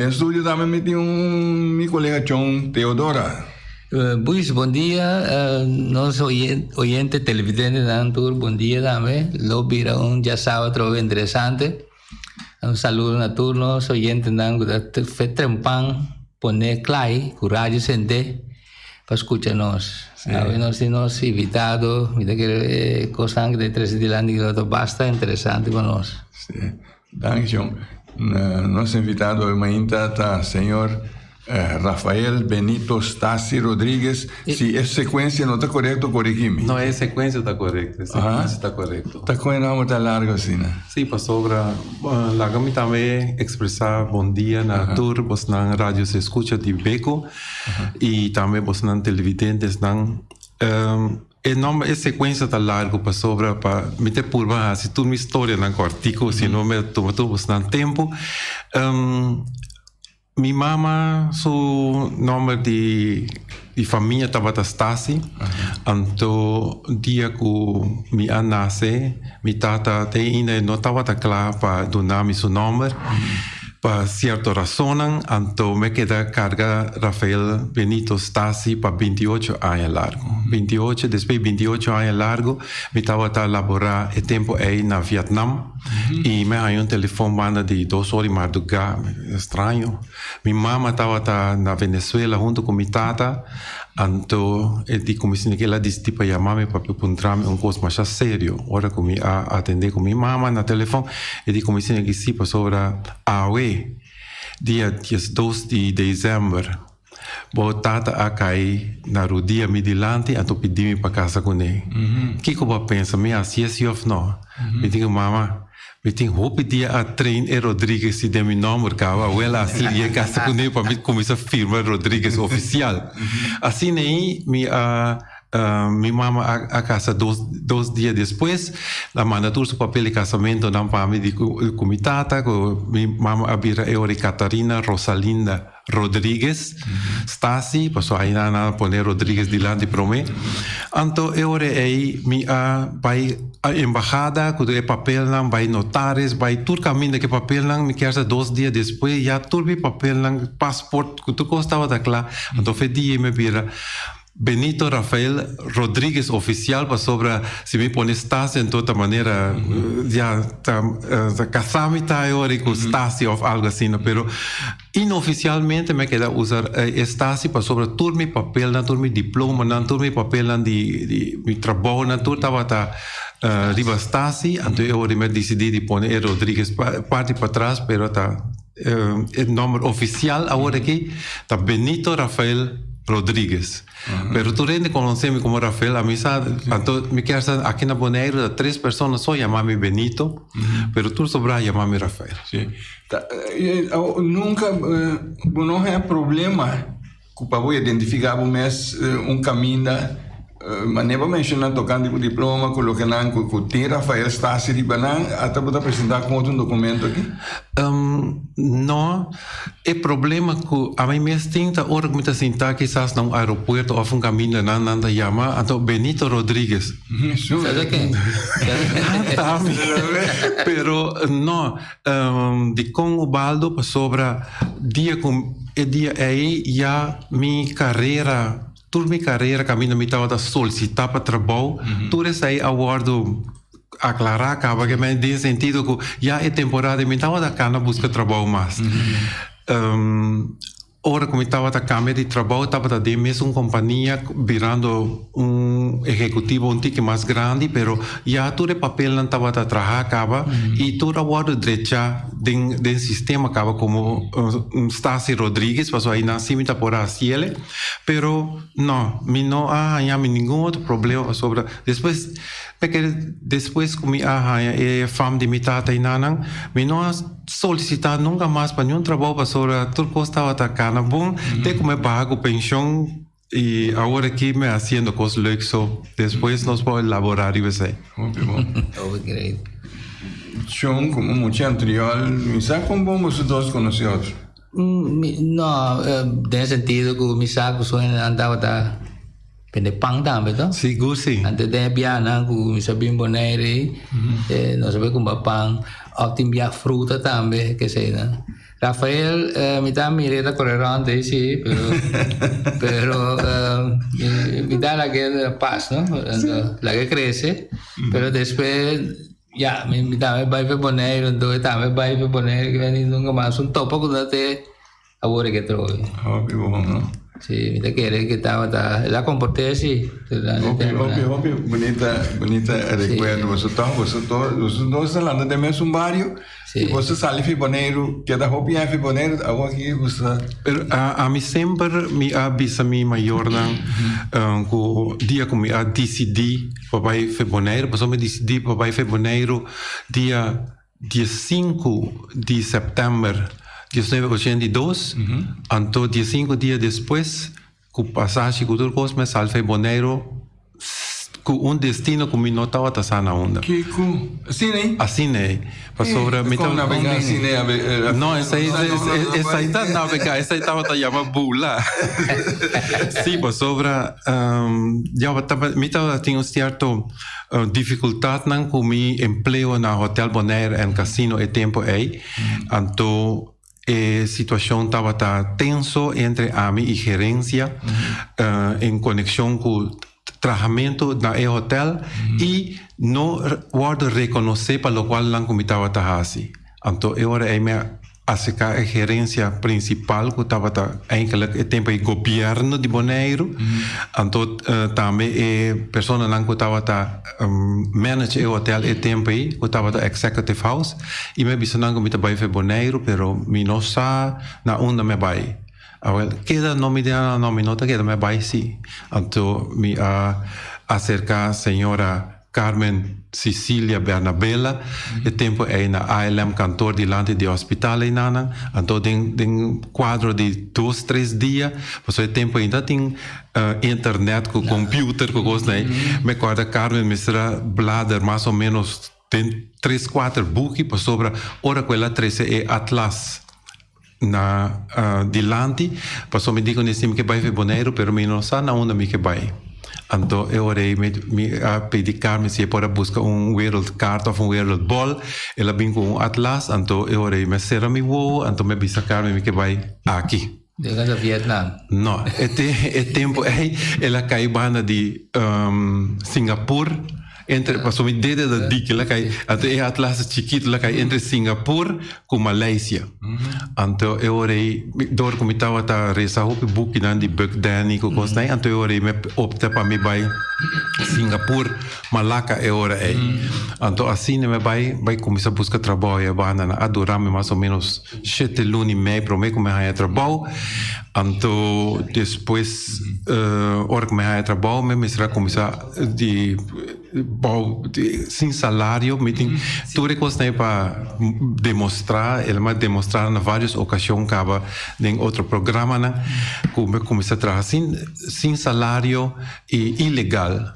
En estudio también metí mi colega John Teodora. Pues, buen día, nos oyente televidente dan tour, buen día dame, lo vieron ya sábado trove interesante. Un saludo a todos los oyentes dan fe trempan, pone clay, coraje sente, para escucharnos. Si nos invitado, mira que cosas de 3 días de basta interesante con nosotros. Sí, gracias. Nos invitado a señor Rafael Benito Stasi Rodríguez. Si es secuencia no está correcto, corrígeme. No, es secuencia está correcta. Está correcto. Está con el nombre tan largo así, ¿no? Sí, pues sobre la gami también expresar buen día na tour, pues na radio se escucha de Beco y también pues na televidentes dan el nombre es secuencia tan largo para sobre para meter purva si tú mi historia en un artículo si no me toma todo pues dan tiempo. Mi mamá, su nombre de familia estaba Stasi. Anto día que mi nace, mi tata no estaba claro para donarme su nombre. Por cierta razón, anto me queda carga Rafael Benito Stasi para 28 años largo. 28, después de 28 años largo, me estaba a laborar el tiempo ahí en Vietnam y me hay un teléfono banda de 2 horas de madrugada, extraño. Mi mamá estaba en Venezuela junto con mi tata, anto di come si che la disti para llamarme para encontrarme un cosa más serio. Ahora que me atendí con mi mamá en el teléfono y di come si che si para sobre AOE, dia 2 de dezembro. Bo tata a cair na rodia me dilante a tu pedir para casa com ele. Que eu vou pensar, me assim é of não. Me digo mama, me tem roupa dia a trein e Rodrigues de meu nome cava, ou ela assim ia casa com ele para me começar a firma Rodrigues oficial. Assim aí mi mamá a casa 2 días después la mandatura su papel de casamiento dan para mí de comitata mi mamá había era Catarina Rosalinda Rodríguez Stasi pasó ahí nada poner Rodríguez delante para mí anto ahora ahí mi vai a embajada con el papel nan vai notares vai todo camino que papel nan me queda 2 días después ya todo mi papel nan pasaporte que tú costaba de claro anto fue día me vira Benito Rafael Rodríguez oficial para sobre si me pones Stasi en toda manera ya casarme está ahora con Stasi o algo así ¿no? Pero inoficialmente me queda usar Stasi para sobre todo mi papel todo mi diploma todo mi papel de mi trabajo todo estaba arriba Stasi entonces ahora me decidí de poner Rodríguez parte para atrás pero está el nombre oficial ahora aquí está Benito Rafael Rodríguez. Pero tú rende conocerme como Rafael, a mí entonces me quedas aquí en Bonaire 3 personas só llamarme Benito, pero tú sobra llamarme Rafael. Sí. Nunca no hay problema para identificar un camino. Mas nem vou mencionar tocando o diploma, colocando com tem Rafael Stasi de Banan, até para apresentar com outro documento aqui? Não, é problema que a mim mesmo tem a hora que me sentar quizás no aeroporto ou um caminho nanda chama, então Benito Rodrigues. ¿Sabes qué? Pero não, de com o baldo para sobre dia aí já minha carreira toda minha carreira caminho me estava a solicitar para trabalho tudo isso aí aguardo aclarar acaba que me dê sentido que já é temporada me estava a cana buscar trabalho mais ora como estava a câmera de trabalho estava a dar mesmo uma companhia virando executivo um tique mais grande pero já todo o papel não estava a trabalhar acaba e todo aguardo direita do sistema acaba como Stasi Rodrigues passou aí na cima por assim ele pero não me não há nenhum outro problema sobre depois que me é fama de me tata e nanang me não solicitar nunca mais para nenhum trabalho para sobre tudo que estava atacando bom até que me pago pensão e agora aqui me fazendo coisas leuk so depois nós podemos elaborar e você muito bom great John como muito anterior me sabe como os dois conhecidos no nesse sentido que me sabe que andava Pendepang também, tá? Seguro sim. Antes de viajar, com sabim bonaire, nós sabemos como pang, optim via fruta também, que sei, né? Rafael, mi da mirada correrante, sí, pero mi da la que paz, ¿no? La que crece, pero después, ya, mi da me va a poner, entonces también va a poner, que viene nunca más, un topo que te aburre que trove. Oh, que bom, não? Sí, mi da quiere que estaba, la comporté así. Óbvio, bonita recuerdo. Você dois falando de mesmo barrio, e você sai de Boneiro, que da roupa é Boneiro, agora aqui você... Pero a mim sempre me avisa mi maior o dia que me decidi para ir para Boneiro, mas eu me decidi para ir para Boneiro dia 5 de setembro 1982, então 5 dias depois, com passagem com tudo coisa, me salve Boneiro, com destino que me não estava passando onda. Que cool. Assim, né? Assim, né? Sobre me como navegar assim, né? Não, essa aí tá navegar, essa aí estava chamando bula. Sim, mas sobre me estava tinha certo dificuldade não com mi emprego na Hotel Bonaire e Casino e tempo aí, então a situação estava tenso entre a mim e gerência em conexão com tratamento na hotel e não guardo reconhecer para o qual não comitava assim. Então eu era a gerência principal que estava eigenlijk tempo o governo de Bonaire. Então também a pessoa não que estava manage o hotel e tempo que estava executive house e me disse não que me estava em Bonaire, pero me não sa na onde me vai. Queda nome nota queda me vai sim. Então me acerca a senhora Carmen Cecilia Bernabella, e tempo é na ALM cantor dilante de hospital e nana, então tem quadro de 2-3 dias, você tempo ainda tem internet com computer com coisa, né? Me acorda Carmen me será bladder mais ou menos tem 3-4 buques sobre ora quella 13 é Atlas na dilante, passou me digo nesse que vai ver Bonaire, pero me não sabe na onde me que vai. Então eu orei me a pedir Carmen se para buscar world card of world ball, ela vem com atlas, então eu orei me será me voo, então me bisa Carmen me que vai aqui. De Vietnam. Não, é tempo ela cai banda de Singapura. Entre passou me dedo da dica lá cai até atlas chiquito lá cai entre Singapura com Malásia. Então eu orei dor como estava tá reza o book dan de Buck Danny com coisa então eu orei me opta para me vai Singapura Malacca eu orei. Então assim me vai começar a buscar trabalho banda adorar me mais ou menos 7 lunes e meio para me começar a trabalho. Então depois hora que me a trabalho me será começar de sem salário, tudo é para demonstrar, ele vai demonstrar em várias ocasiões, acaba em outro programa, né? Como começa a trabalhar sem salário e ilegal.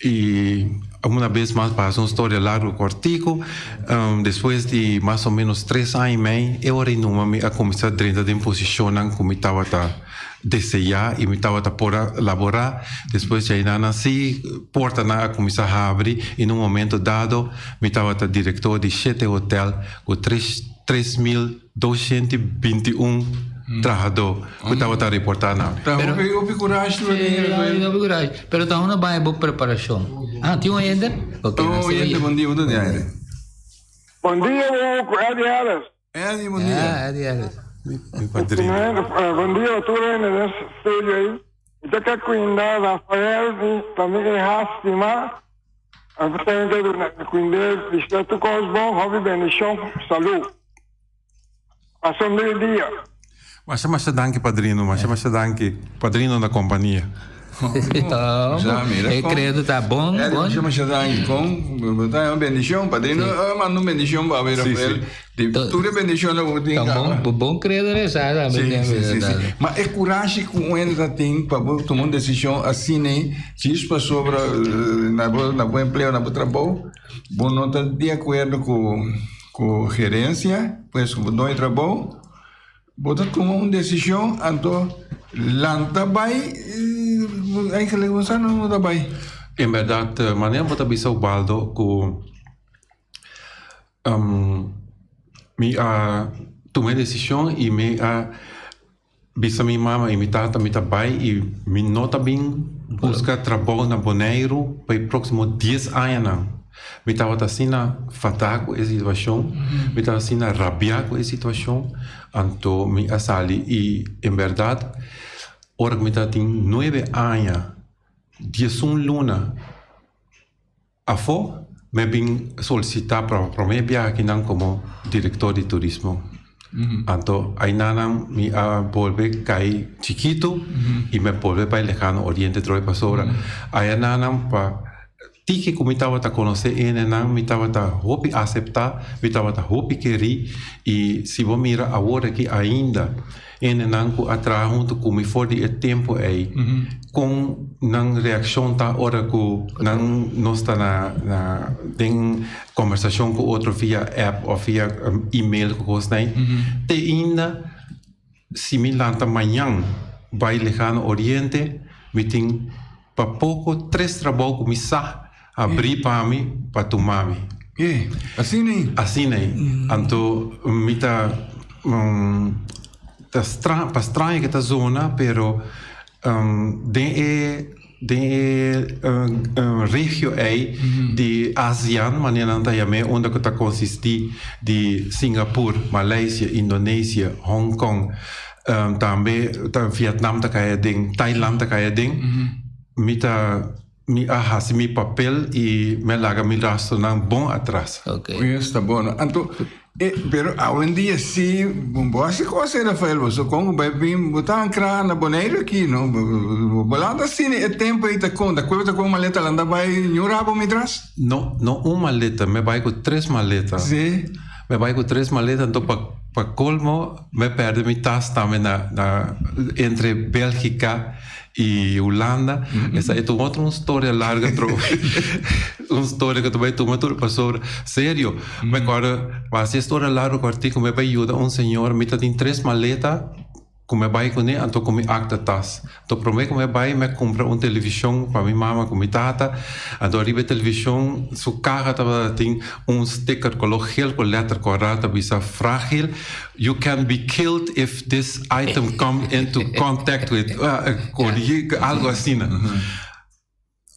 E uma vez mais, para uma história larga, cortico, depois de mais ou menos 3 anos e meio, eu renuncio a começar dentro da posição como estava desejar e me estava por laborar. Depois de ainda nasci, porta na começar a abrir e num momento dado me estava diretor de 7 hotel com 3.221 trabalhadores que estava a reportar na. Eu fico coragem, pero está uma boa preparação. Tinha um ainda? Ok, bom dia, Bom dia, Eddie Harris. Eddie, bom dia. Eddie Harris. Bom dia, doutor, nesse estúdio aí. Então, que cuidar Rafael e também Hastima, a presidente do cuidar Distrito Cosbon, Hobby Benichon, saúde. Passou um dia. Mas danke, padrino, mas danke, padrino da companhia. Eu credo tá bom. Chama Shadang com uma bendição, padrino, manda uma bendição para ver Rafael. Tudo bendição na última. Bom credo é essa, mas é coragem que o ainda tem para tomar uma decisão assim, né? Se isso para sobre na boa emprego, na boa trabalho, bom não está de acordo com gerência, pois com dois trabalho, bota tomar uma decisão, então lanta vai eigenlijk was não daarbij. In verdade, maneira bota bisa baldo com me tomei decisão e me bisa minha mama e minha tata, minha pai e me nota bem buscar trabalho na Bonaire para próximo 10 anos. Me estava assim na fatal com essa situação, me estava assim na rabia com essa situação, então me assali e em verdade, ora que me estava tem 9 anos, 10 luna, afo me vim solicitar para minha viagem aqui como diretor de turismo. Então, aí nanam me volve cai chiquito e me volve para lejano Oriente Troy Pasora. Aí nanam para tiki que me estava a conhecer ele não me estava a hope aceitar, me estava a hope querer e se vou mirar agora que ainda ele não que atrás junto com me for de tempo aí com não reação tá hora que não está na tem conversação com outro via app ou via e-mail com os né te ainda similar amanhã vai ligar no Oriente me tem para pouco 3 trabalhos que me sa abrir para mim para tomar me assim nem então me tá para estranha que tá zona pero região aí de ASEAN maneira não é onde que tá consiste de Singapura, Malásia, Indonésia, Hong Kong, também tá Vietnam tá caia ding, Thailand tá caia ding, me arrasa meu papel e me larga meu rastro não bom atrás. Okay. Está bom. Então, pero hoje em dia sim, boas coisas Rafael, você como vai vir botar ancrar na Bonaire aqui, não? Bolada assim é tempo aí tá conta, coisa com maleta lá vai nhurabo me traz? Não uma maleta, me vai com 3 maletas. Sim. Me vai com 3 maletas, então para colmo me perde minha taça também na entre Bélgica e Holanda. Essa é outra história larga, uma história que também tu matura passou sério. Mas agora, essa história larga que artigo me vai ajudar senhor, me tem 3 maletas, como vai com ele, então como acta tas. Então prometo que vai me comprar televisão para minha mama com minha tata. Então arriba televisão, sua carga tava tem sticker colocado com letra correta, bisa frágil. You can be killed if this item come into contact with algo assim.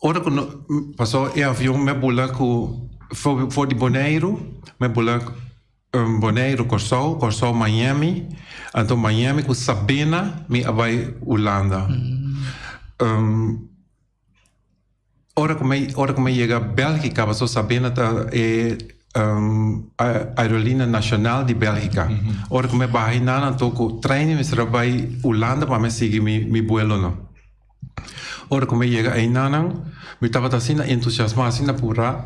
Ora quando passou o avião me bula com foi de Bonaire, me bula Bonaire, Corsol, Miami. Então Miami com Sabena me vai Holanda. Ora como chega Bélgica, passou Sabena a aerolínea nacional de Bélgica. Ora como vai na toco treino me será vai Holanda para me seguir mi vuelo não. Ora como chega aí nanan, me estava assim entusiasmado assim na pura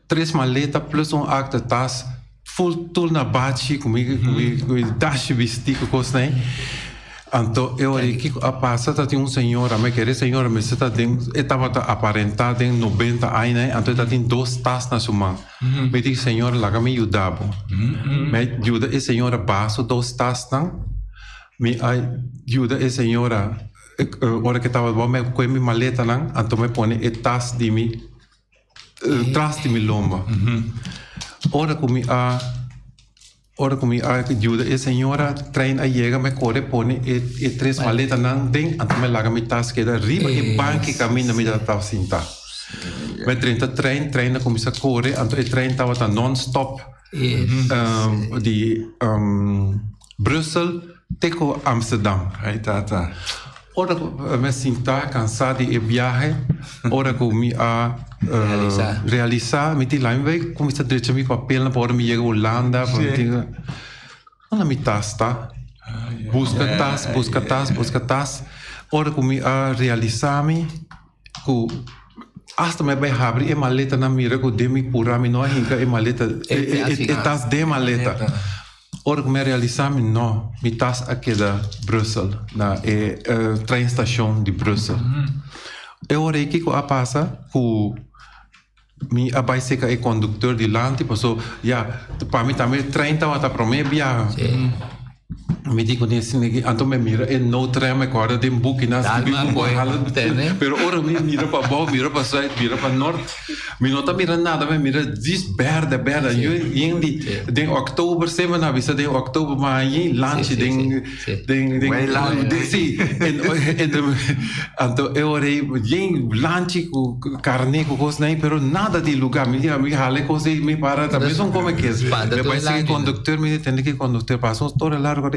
3 maletas plus acta tas full tool na bate comigo dash vestido com os né então eu aqui a passada tem senhora me querer senhora me está tem estava aparentar tem 90 anos né então está tem 2 tas na sua mão me diz senhora lá me ajudava me ajuda e senhora passo 2 tas não me ajuda e senhora hora que estava bom me com minha maleta não então me põe e tas de mim trás de minha lomba ora comi ajuda e senhora treina chega me corre põe e 3 maletas não tem então me larga me tas que da riba e banque caminha me da tá sentar me treina começa a correr então e treina tava non stop de Brussel até Amsterdam aí tá ora me sentar cansado de viagem ora comi realizar me lá me vai começar a deixar meu papel na para me chegar Holanda para me tasta busca tas ora comi a realizar me com hasta me vai abrir a maleta na mira com demi pura me não hinca a maleta e tas de maleta ora como realizar-me não me tas aqui da Brussel na train station de Brussel eu ora aqui que a passa com me abai seca é condutor de lá tipo so para mim também 30 até para mim viagem me digo nesse anto me mira e no trem agora de book nas que pero ora me mira para bom mira para sul mira para norte me não tá mirando nada me mira diz berda eu em outubro semana avisa de outubro mas em lunch de sim anto eu orei em lunch com carne com coisa nem pero nada de lugar me hale coisa me para também são como que me vai ser condutor me tem que condutor passou toda largo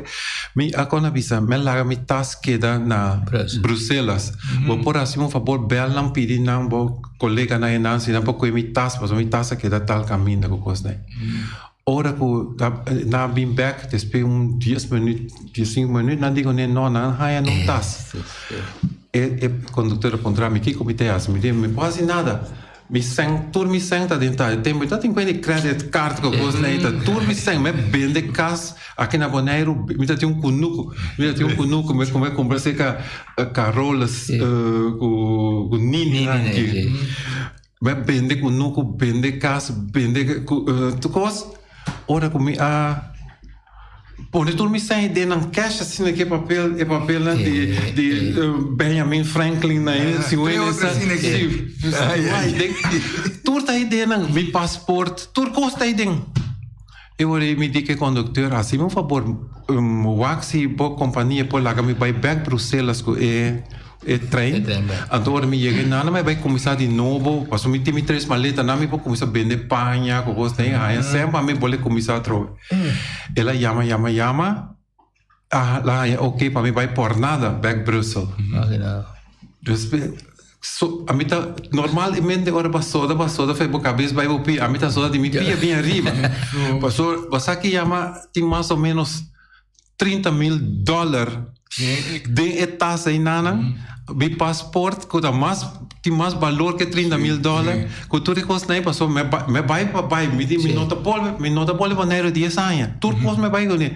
me agora avisa me larga me tas queda na Bruxelas vou por assim um favor bel não pedir não vou colega na Nancy não porque me tas mas me tas queda tal caminho com coisa nem ora que na been back depois 10 minutos 15 minutos não digo nem não há não tas e condutor contra mim que comitê as me quase nada me senta dentro tem muita tem coisa de credit card que coisa nem tur me senta me vende cas aqui na Bonaire me tem um cunuco me como conversei com Carolas com Nini aqui me vende cunuco vende cas vende tu coisa ora comi Pô, tu me sai de não cash assim que papel de Benjamin Franklin na se o tu tá aí de não mi passaporte tu costa aí de eu orei me diga condutor assim por favor waxi por companhia por lá que me vai back Bruxelas com trem então me cheguei não me vai começar de novo passou me tem 3 maletas não me vou começar a vender panha com coisa tem aí sempre me vou começar a trocar ela chama lá ok para me vai por nada back Bruxelas a mim tá normalmente agora passou foi por cabeça vai ouvir a mim tá só de me pia bem arriba passou você que chama tem mais ou menos $30,000 de etas aí nana mi passaporte que mais valor que $30,000 que tu recos nem passou me vai me nota pole maneiro 10 anos tu pos me vai gone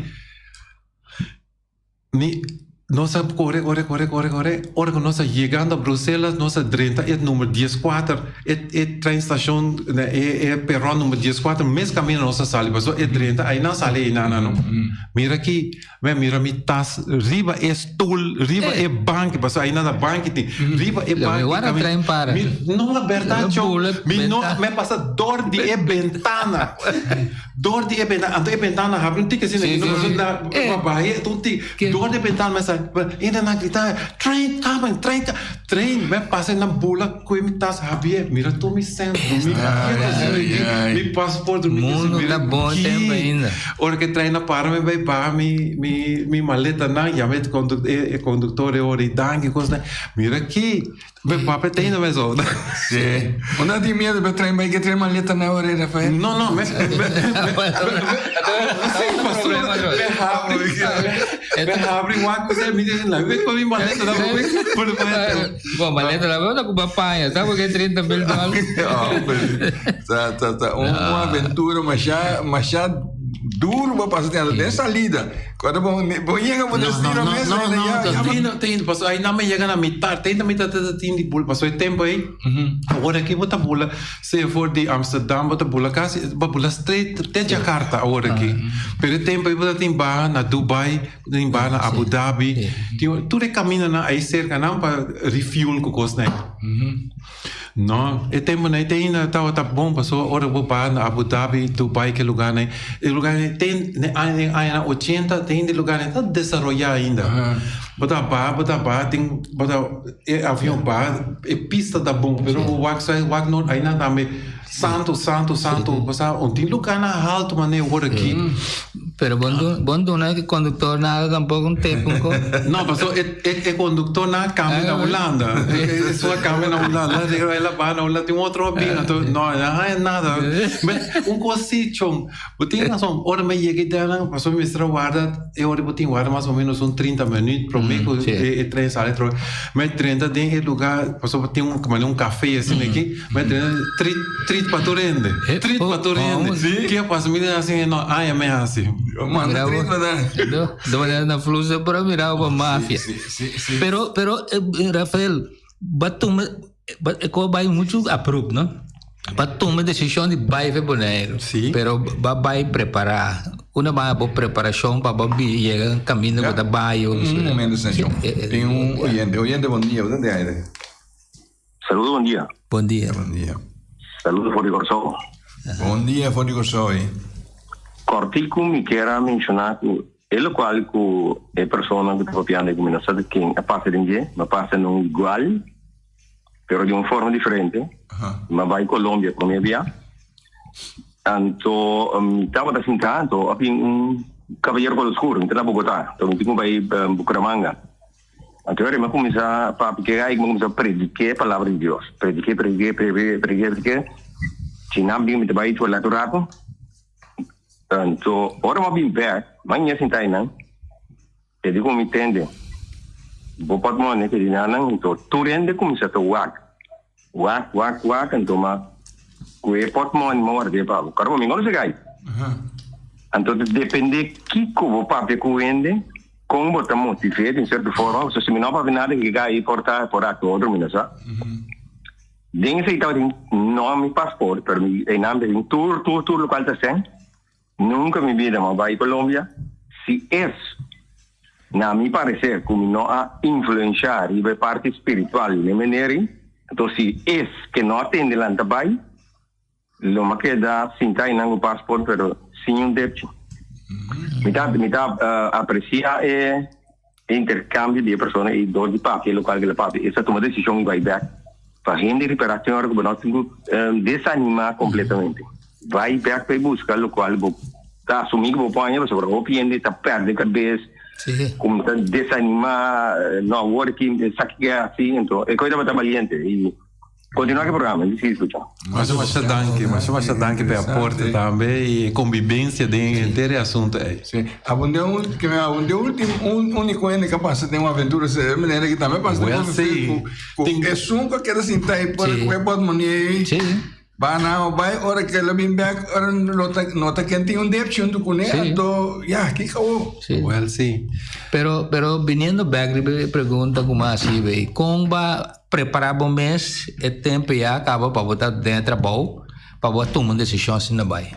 ni nossa corre ora que nossa chegando a Bruxelas nossa 30 é número 14 é trem estação é perrão número 14 mês caminho nossa sala passou é 30 aí não sale aí não mira aqui mira me tas riba é stool riba é banco passou aí nada banco tem riba é banco agora trem para não a verdade me passa dor de ventana ando ventana abre um ticket assim não na bahia tu dor de ventana mas ainda não gritar trem me passa na bula com me tas rabia mira tu me sento me passaporte mundo tá bom tempo ainda hora que treina para me vai para mi maleta não já me condutor é hora e dangue coisa mira aqui me papai tem na mesa sim não tem medo de trem vai que trem maleta na hora Rafael não me abre uma coisa me diz lá vem com minha maleta da bom maleta da boa com papai sabe porque $30,000 tá uma aventura mas já duro para passar tem salida quando vou chegar para destino mesmo não tem passou aí não me chega na metade tem tem de bula passou tempo aí agora aqui bota bula se for de Amsterdam bota bula quase bula straight até Jakarta agora aqui pero tempo aí bota tem bar na Dubai tem bar na Abu Dhabi tu recamina na aí cerca não para refuel com coisa né não é tempo né tem ainda tá bom passou agora vou para na Abu Dhabi Dubai que lugar né tem aí 80 tem de lugar né tá desenvolver ainda bota bar tem avião bar é pista da bom pero o wax não ainda dá me santo passar tem lugar na alto mané agora aqui pero bom não é que condutor nada tampouco tempo não passou é condutor na câmera na Holanda é sua câmera na Holanda ela vai na Holanda tem outro abinho não é nada cosito tem razão hora me cheguei dela passou me estra guarda eu hora botin guarda mais ou menos 30 minutos prometo é trem sale mas 30 tem lugar passou tem um café assim aqui mas 30 para torrente que passa me assim não é mesmo assim manda de maneira na fluxa para mirar uma máfia pero Rafael batum vai muito approve não para tomar decisão de vai ver Bonaire. Sim. Pero vai preparar. Uma boa preparação para chegar no caminho Ja. da bairro. Un momento, señor. Tem un oyente. Oyente, buen día. ¿Dónde hay? Saludos, buen día. Bom dia. Buen día. Saludos por Corso. Buen día, Fónico Soy. Cortico mi quero mencionar que ele qual que é persona que está copiando como não sabe quem a parte de ninguém, mas passa não igual, pero de uma forma diferente. Mas vai Colômbia como é via. Então, estava assim tanto, assim Cavaleiro Polo Escuro, então na Bogotá, então tipo vai Bucaramanga. Então eu começar para porque aí começar a predicar a palavra de Deus, predicar. Tinha bem muito bem tu lá do rato. Então, ora bem back, mas nem assim tá aí não. Eu digo me entende. Vou pode morrer que não, então tu rende começa a whack, então mas que pode morrer de para o cara me não se cai. Então depende que como parte que rende, como botar motivado em certa forma, se não para nada que cai portar por outro menino só. Ding se então nome passaporte para mim em nome de tour local tá sem. Nunca me vida mas vai Colômbia se é na me parecer como não a influenciar e parte espiritual de maneira então se é que não atende lá também lo ma queda sin tá em passaporte pero sem um débito me dá aprecia intercâmbio de pessoas e do de papel local que papel essa toma decisão e vai back para render recuperação que não tem desanimar completamente vai back para buscar o qual tá assumindo que vou pôr você vai opinar tá perde cabeça como tá desanimar não working saquear assim então é coisa para valiente e continuar com o programa se escuta Mas eu acho danke pelo aporte também e convivência de ter assunto aí. Sí. Abunde último único ende que passa tem uma aventura de maneira que também passa Well, sim. é sunco que era assim tá aí por que pode money. Sim. Vai hora que ele vem back hora nota que tem um débito junto com ele então que acabou. Sí. Well, sim. Pero viniendo back, pergunta como assim, véi, como vai preparar bom mês, é tempo já acaba para botar dentro do trabalho, para botar tomar decisão assim não vai.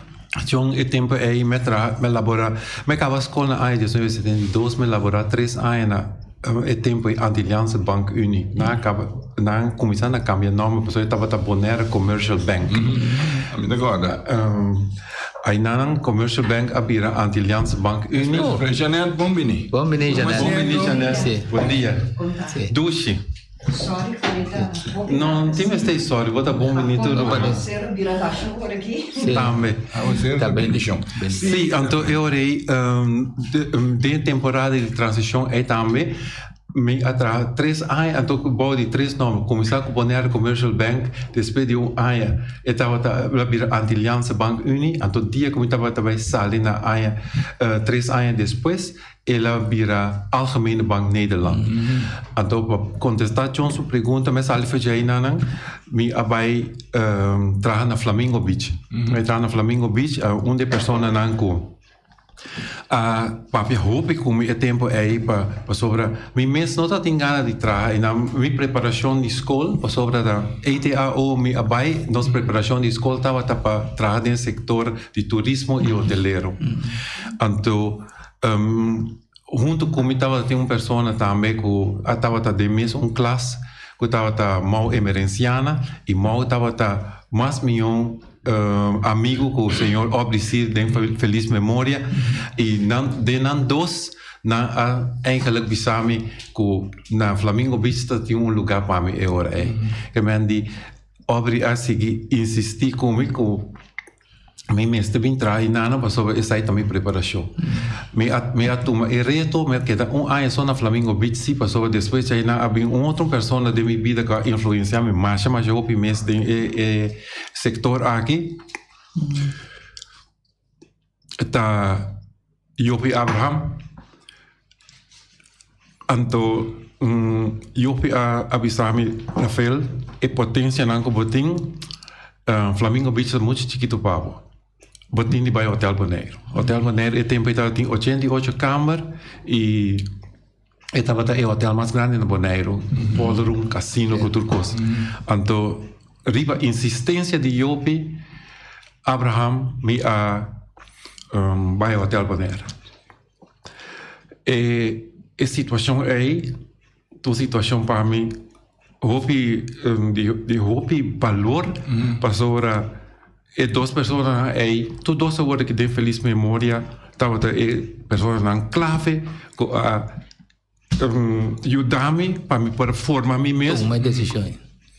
John, e tempo aí me labora, me acaba a escola aí, 2072, me labora 3 anos e tempo em Antilliaanse Bank Unie. Na começando a cambiar nome, pessoal estava a Bonaire Commercial Bank. Agora. Aí na Commercial Bank abira Antilliaanse Bank Unie. Janet Bombini. Bom menino, Janet. Bom menino, Janet. Sim. Bom dia. Sim. Duche. Sorry, Farida. Não, tem mais história, vou dar bom menino tudo. Ser biratação por aqui. Também. Tá bem, Sim, então eu orei de temporada de transição aí também. Me atrás 3 anos, então bom de 3 nomes, começar com Bonaire Commercial Bank, depois de ano, eu estava na Antilliaanse Bank Unie, então dia que eu estava também saindo na 3 anos depois, ela vira Algemene Bank Nederland. Então, para contestar a sua pergunta, me sali fazer aí na me abai trabalhar na Flamingo Beach. Eu trabalho na Flamingo Beach, onde pessoas não com papi hope como é tempo aí para sobre me mês não tem ganas de trabalhar na minha preparação de escola para sobre da ATAO me abai nossa preparação de escola estava para trabalhar no setor de turismo e hoteleiro então junto comigo estava tem uma pessoa também que estava de mesmo classe que estava mal emergenciana e mal estava mais milhão amigo com o senhor Obricir de feliz memória e de nan dos na eigenlijk bisami que na Flamingo Beach tem lugar para mim agora que me andi Obri a seguir insistir comigo me mestre bem trai nana para sobre essa aí também preparação me atuma e reto me queda ano só na Flamingo Beach sim para sobre depois aí na abri outra pessoa de minha vida que influenciar me mais mas eu ouvi mesmo de sector aqui tá Yopi Abraham então Yopi avisar-me na fel e potência não que botin Flamingo Beach é muito chiquito para botin de bairro Hotel Bonaire. Hotel Bonaire é tempo que tem 88 câmaras e estava o hotel mais grande no Bonaire, ballroom, casino, com tudo coisa. Então riba insistência de Yopi, Abraham me a vai ao hotel Bonaire. E a situação aí, a situação para mim, Hopi de Hopi valor para sobre e duas pessoas aí, tu duas horas que tem feliz memória, tava pessoas na clave ajudar-me para me poder formar mim mesmo. Uma decisão.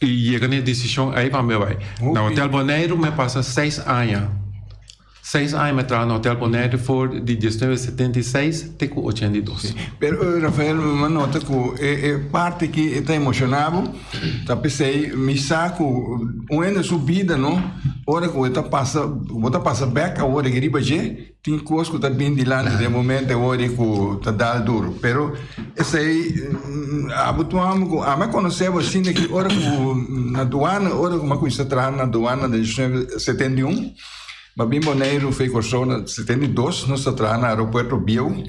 E chega na decisão aí para me vai. No Hotel Bonaire me passa 6 anos. 6 anos me trago no Hotel Bonaire foi de 1976 até 82. Pero Rafael, uma nota que parte que está emocionado, tá pensei, me saco, uma subida, não? Hora que você passa back a hora que riba je, tem coisa que tá bem de lá de momento, hora que tá dando duro. Pero esse aí, habituamos, a me conheceu assim que hora que na aduana, hora que uma coisa está na aduana de 1971. Mas bem Bonaire foi construído em 72, nós estamos no aeroporto Biel.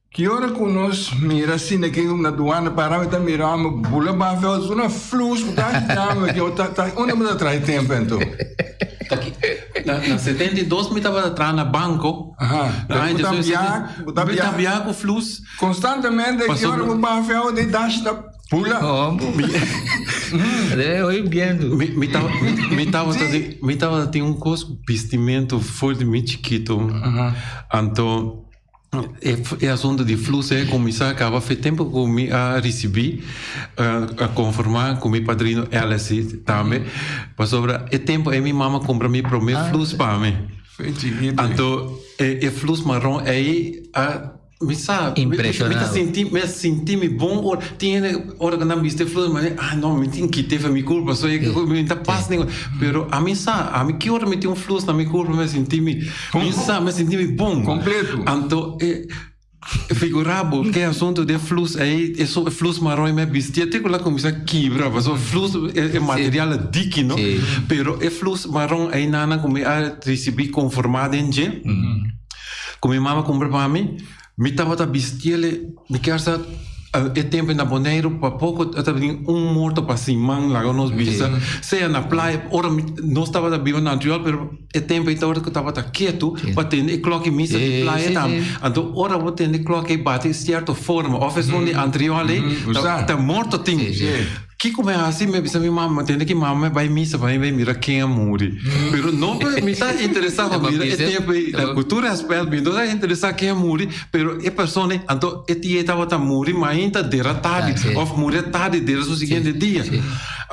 Que hora que nós miramos assim, que na aduana parava e miramos, bula bafel, uma flux que está aqui, onde me atrás tempo então? Na 72 me estava atrás no banco. Botar biaco, flux. Constantemente, que hora que o bafel de dash da pula. Oi, vendo. Me tava tem um vestimento fortemente chiquito. Então é assunto de fluxo é começar a acabar faz tempo que me a recebi a conformar com meu padrinho LC também. Para sobre é tempo minha mama compra meu primeiro fluxo para mim. Então é fluxo marrom aí me sabe, impressionado. Me senti bom. Tinha hora que não me viste flores, mas não, me tinha que ter minha culpa, só que me tá passando. Pero a mim sabe, a mim que hora me tinha flores na minha culpa, me senti bom. Completo. Então figurava que assunto de flux aí é só flux marrom me vestia até que lá começa a quebrar, mas o flux é material digno, pero é flux marrom aí nana como a recebi conformado em je. Como minha mama comprou para mim. Me estava a vestir, me quer saber, é tempo na Bonaire, para pouco, estava morto para cima, lá nos vista, seja na praia, ora, não estava a viver natural, mas é tempo, então, que estava quieto, para ter cloque missa de praia, então, ora, vou ter cloque bate de certa forma, oferece onde anterior ali, está morto, tem. Que como é assim, me disse minha mamãe, entende que mamãe vai missa, vai mirar quem é morre. Mas não me está interessado mirar é tempo da cultura aspecto, me está interessado quem é morre, mas é pessoa, então é tia estava a morrer, mas ainda dera tarde, ou morrer tarde, dera o seguinte dia.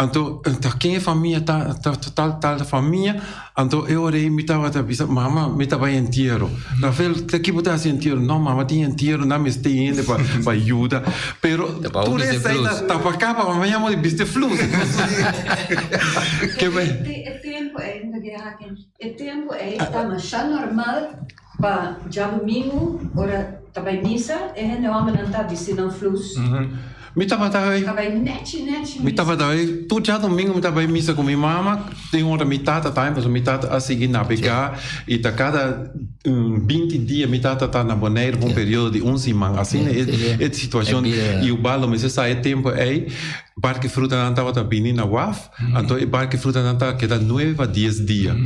Então quem é família, tal família, então eu orei, me estava a dizer, mamãe, me estava em enterro. Rafael, que botar assim enterro? Não, mamãe tinha enterro, não me está indo para ajuda, mas tu essa aí está para cá, para mamãe viste flux. Que bem. O tempo está mais normal para já domingo, ora também missa, e a homem não está vestindo flux. Me estava daí. Me estava daí. Tu já domingo me estava em missa com minha mama. Tem hora me tata tá, mas me tata a seguir navegar e tá cada 20 dias me tata tá na Bonaire um período de semana. Assim é situação e o balo mas essa é tempo aí. Barque fruta não estava vindo na UAF, então barque fruta não estava queda 9 a 10 dias.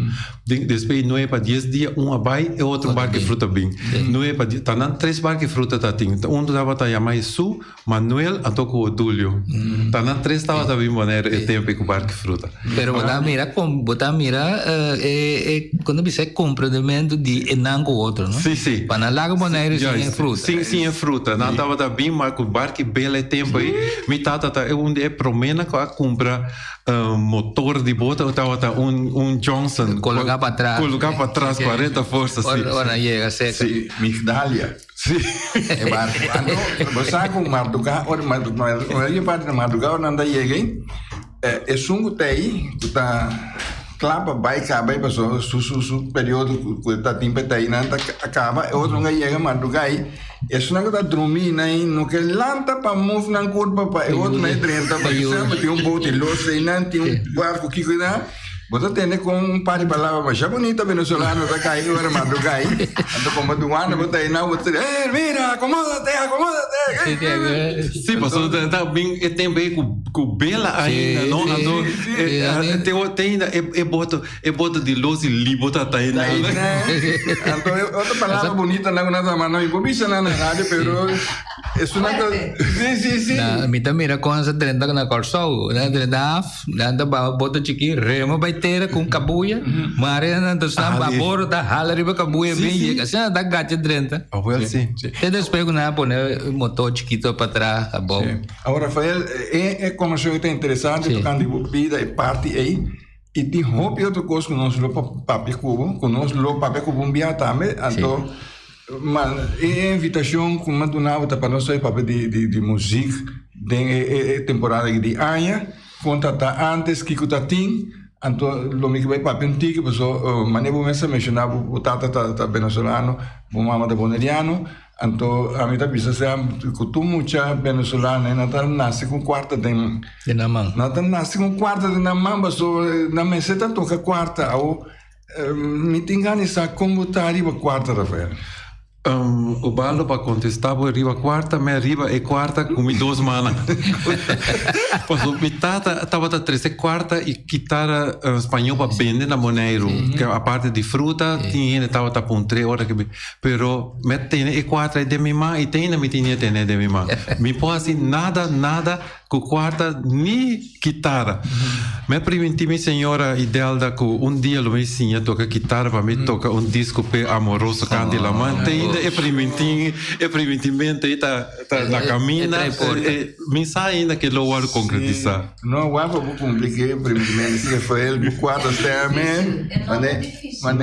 Depois 9 a 10 dias, vai e outro barque fruta vem. 9 a 10, tá não 3 barque fruta tá tem. Um estava tá chamado Su, Manuel, então com o Dúlio. Tá não 3 estava vindo Bonaire e tempo com barque fruta. Pero botar mira quando você comportamento de não com outro, não? Sim. Para na Lago Bonaire sem fruta. Sim, é fruta. Não estava vindo mas com barque belo tempo aí. Me tata tá é promena que a compra motor de bota estava Johnson colocar para trás 40 forças ora chega seca migdalia é barco você com madrugada ora madrugada não dá chega é sungo tei tá clapa vai acabar pessoal su período que tá tempo aí não acaba é outro não chega madrugada isso não está dormindo aí no que lanta para move na curva para é outro não é 30 para exemplo tem bote louça e não tem barco que cuida Você tem com um par de palavras mais bonita venezolano tá caindo agora madrugai. Então como do ano você aí não você mira, acomoda-te. Sim, mas tá bem tem bem com bela ainda, não? Então tem bota de luz e libota tá ainda. Então outra palavra bonita não nada mais não improvisa na rádio, pero es una sí. Mita mira com essa 30 na Corsol, né? 30 nanda bota chiqui, remo vai ter com cabuia, mare nanda está babor da hala riba cabuia bem, assim da gacha 30. Ah, well, sim. Te despego na poner motor chiquito para trás, a bom. Agora, Rafael, como eu está interessante, tocando de vida e parte aí, e tem roupa outra coisa com nós papel cubo, com nós papel cubo também, então mas a invitação que me donava para nós é papel de música de temporada de Anha contatar antes que está tem então lo que vai papel antigo pessoal maneira começa a mencionar o tata tá venezuelano o mama da boneriano então a mim tá pensando que tu muita venezuelana não nasce com quarta de namang não nasce com quarta de namang pessoal na meseta toca quarta ou me engano essa como tá arriba quarta Rafael. O ballo para contestar por arriba quarta, me arriba e quarta com 2 manas. Pois mi tata estava a 13 quarta e guitarra espanhol para vender na Monero, que a parte de fruta tinha estava a por 3 horas que pero me tem e quarta de minha mãe e tem me tinha de minha mãe. Me pôs assim nada com quarta nem guitarra. Me permiti minha senhora ideal da que dia lo me ensinar tocar guitarra para me tocar disco pe amoroso canti la mãe tem e primitivamente está na caminha me sai ainda que lo vou concretizar. Não vou publicar primitivamente se foi ele quarta terme mas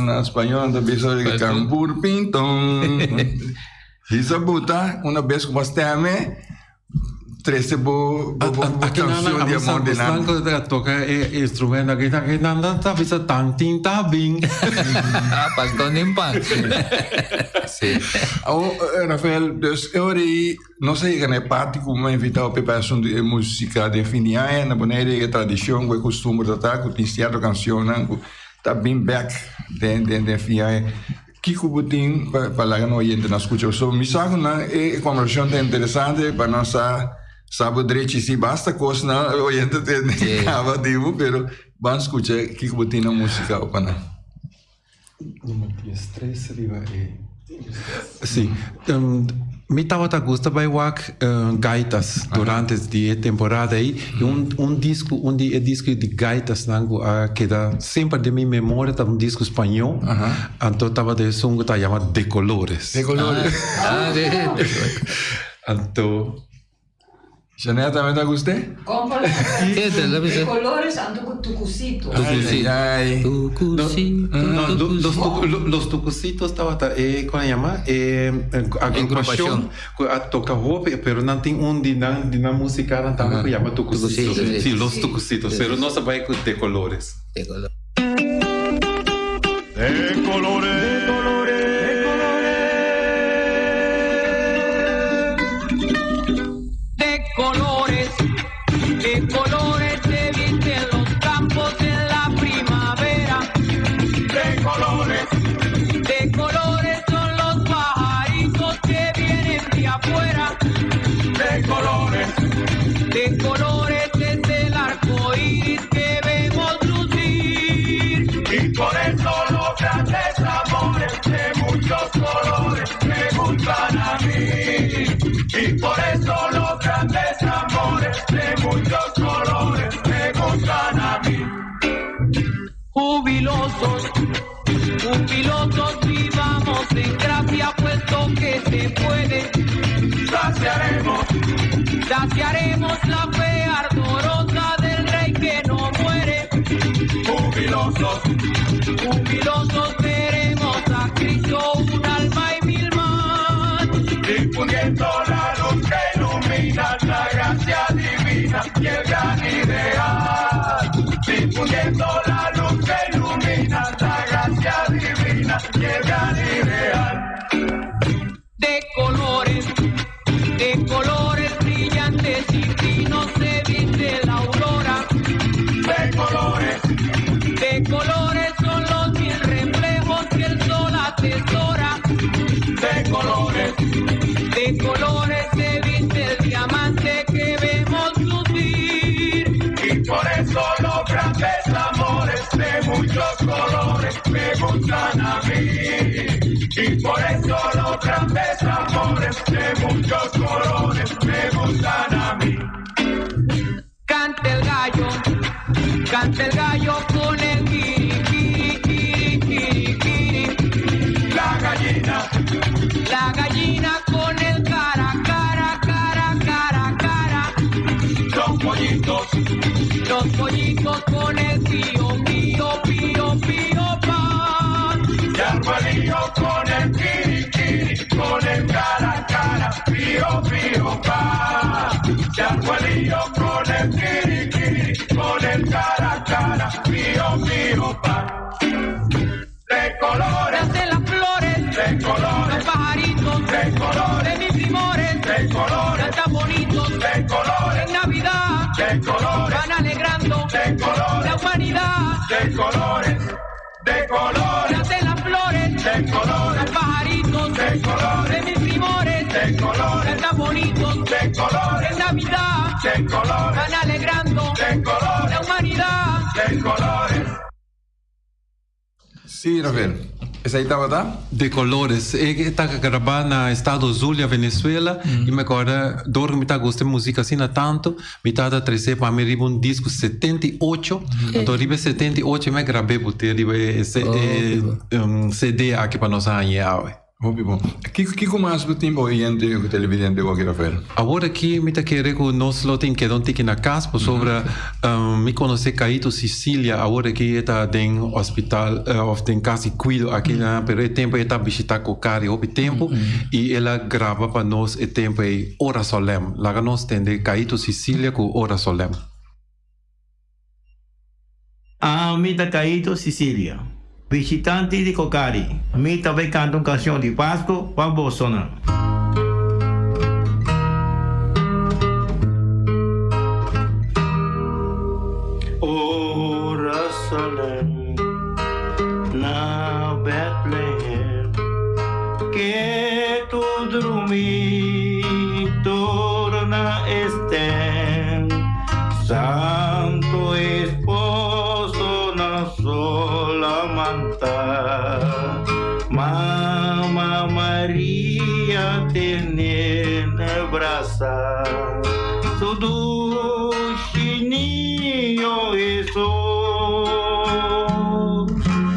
na espanhol da pessoa que cambur pinton isso buta uma vez com terme 13 canção de amor de nada. Aqui toca instrumento aqui não tá bisa tanting tabing. Pastor nimpan. Sim. Rafael, eu não sei que é parte como invitar o preparação de música de fim de ano, na maneira tradição, o costume de tratar, o teatro canção, tá bem back de fim de ano. Que cubutim para lá no oyente na escuta. So, me sabe é conversão interessante para nós sabe direito se basta coisa na oyente tem cava divo, pero vamos escutar que cubutim na música o pana. Stress riba Sim. Me estava a gostar de ouvir gaitas durante a temporada aí. Disco de gaitas que dá sempre de minha memória, um disco espanhol. Então estava de som que estava chamado De Colores. De Colores. Então Janela também tá gostei? Compra de colores ando com tucucito. Los tucucitos estava como chama agrupação a tocar roupa, pero não tem de na música não estava chama tucucitos. Sim, los tucucitos, pero nós vai com De Colores. De colores. De colores. De colores se visten los campos en la primavera. De colores son los pajaritos que vienen de afuera. De colores es el arco iris que vemos lucir. Y por eso los grandes amores de muchos colores me gustan a mí. Y por eso los grandes amores de muchos colores me gustan a mí. Jubilosos, vivamos en gracia, puesto que se puede. Saciaremos la fe ardorosa del rey que no muere. Jubilosos veremos a Cristo un alma y 1000 más. Difundiendo la luz que ilumina la gracia divina y el gran ideal. Difundiendo la luz que ilumina la gracia divina y el gran ideal. De colores brillantes y finos se viste la aurora. De colores Por eso los grandes amores de muchos colores me gustan a mí. Canta el gallo con el kiri, kiri, kiri, kiri, kiri. La gallina con el cara, cara, cara, cara, cara. Los pollitos con el pío, pío, pío, pío, pan. Y arbolillo con el kiri, kiri, con el cara, cara, pío, pío, pan. Y arbolillo con el kiri, kiri, con el cara, cara, pío, pío, pan. De colores de las flores, de colores, los pajaritos, de colores, mis primores, de colores, tan bonitos, de colores, en Navidad, de colores, van alegrando, de colores, la humanidad, de colores, de colores, de las flores, de colores, los pajaritos, de colores, mis primores, de colores, tan bonitos, de colores, en Navidad, de colores, van alegrando, de colores, la humanidad, de colores. Sí, Rafael. ¿Esa ahí estaba? De colores. Eu estava gravando na estado Zulia, Venezuela, e me agora, dor me tá gostando de música assim tanto, me tá trazer para mim um disco 78, então ribe 78 me gravei porque ribe esse CD aqui para nós anhar. Muito bom. Que mais do tempo oriente o televidente aqui, Rafael? Agora aqui me tá querendo que nós lá tem que dar aqui na casa sobre me conhecer Caíto Sicília, agora aqui está em hospital, tem casa cuido aqui na pero tempo está visitar com Cari o tempo e ela grava para nós o tempo é hora solene. Lá nós tem de Caíto Sicília com hora solene. Me tá Caíto Sicília. Visitante de Cocari, me também canta uma canção de Páscoa para Bolsonaro. Ora solene na Bethlehem, que tu dormi, torna estén, Santo Esposo na sola manta, Mama Maria tiene abraça, su dulce niño Jesús,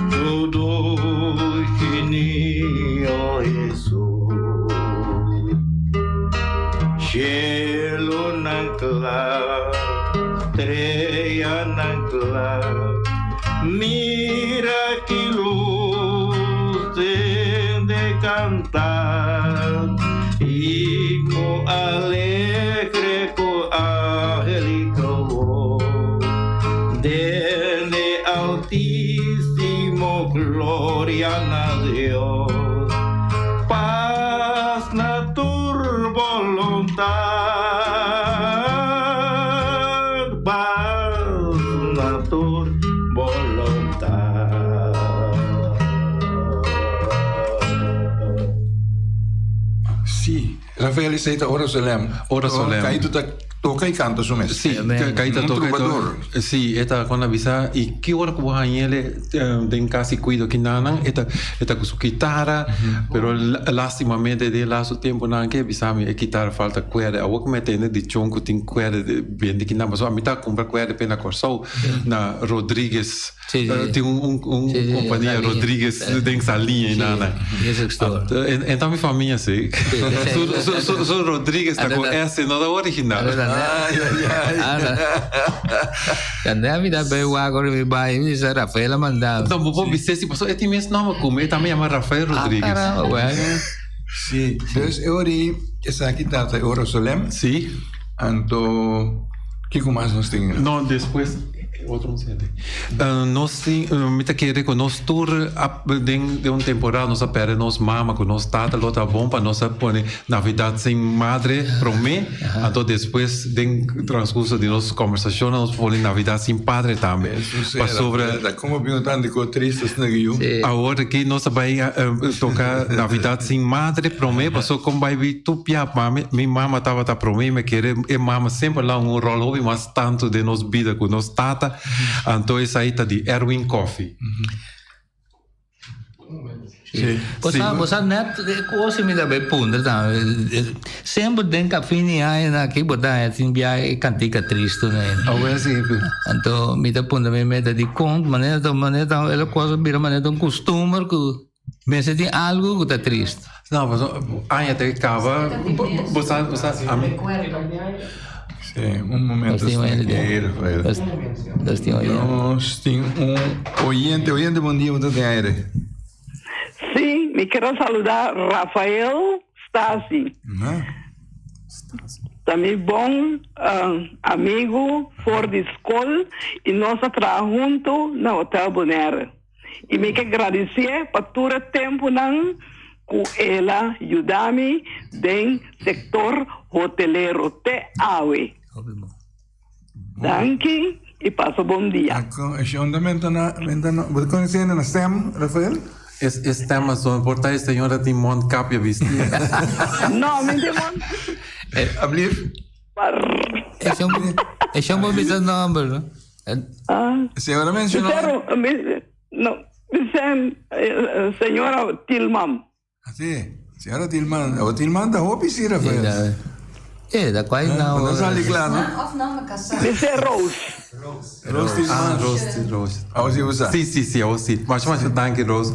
su dulce niño Jesús, cielo nancla, estrella nancla, mira que luz de cantar, himno alegre con angélico voz, desde altísimo gloria a Dios, paz na tu voluntad, paz na tu voluntad. Sì, Rafael sei ora solem. Ora solem. Caíto toca e canta su me. Sì, Caíto toca. Sì, eta con avisa e que hora que ele tem casa cuido que não eta com sua guitarra, pero lastimamente de lá o tempo não que bisami a guitarra falta cuerda. A que me tem de chonco tem cuerda bem de que não, mas a mitad compra cuerda pena corso na Rodrigues. Tem companhia Rodrigues tem essa linha e nada. Então minha família sei. Sou Rodrigues tá com essa não da original. Karena mi da beu agora me vai me dizer Rafael mandado. Então vou dizer se passou este mesmo nome como ele também chama Rafael Rodrigues. Caramba, bueno. Sì, dus ori essa guitarra ora solem. Sì. Anto que mais nós temos? Não, depois outro não sei. Nós me tá querendo que nós tour de um temporada nós apere nós mama com nós tata lá tá bom para nós pôr Navidad sem madre promê. Então depois de transcurso de nossa conversação nós pôr Navidad sem padre também. Para sobre como bem tanto coisa tristes na Rio. Agora que nós vai tocar Navidad sem madre promê, passou como vai vir tu pia minha mama tava tá promê me querer e mama sempre lá rolo mas tanto de nos vida com nós tata. Então essa aí tá de Erwin Coffey. Sí. Você net coisa me dá bem punta tá. Sempre tem café aí na aqui botar assim bem cantica triste né. Agora sim. Então me dá punta me dá de conta maneira ela coisa vira maneira um costume que me se tem algo que está triste. Não, mas aí até acaba. Você a mim. Sí, un momento. Rafael. Nós temos oyente, bom dia, você tem aire. Sí, me quiero saludar Rafael Stasi. Também bom amigo for de escola e nós trabalhamos junto no Hotel Bonaire. E me quero agradecer por todo o tempo que ela ajuda-me no setor hoteleiro te awe. Danke e passo bom dia. Você conhece a STEM, Rafael? Estamos so importante, senhora Timon Capia Visti. Não, me demon. Alsjeblieft. É um bom número. Senhora mencionou. Não, senhora Tilman. Sim, senhora Tilman. O Tilman da Hopi, sim, Rafael. Da quase não. Não sabe claro. Of nome casado. Disse Rose. Rose Tilman. Rose. Você usa? Sim, sim. Mas danke, Rose.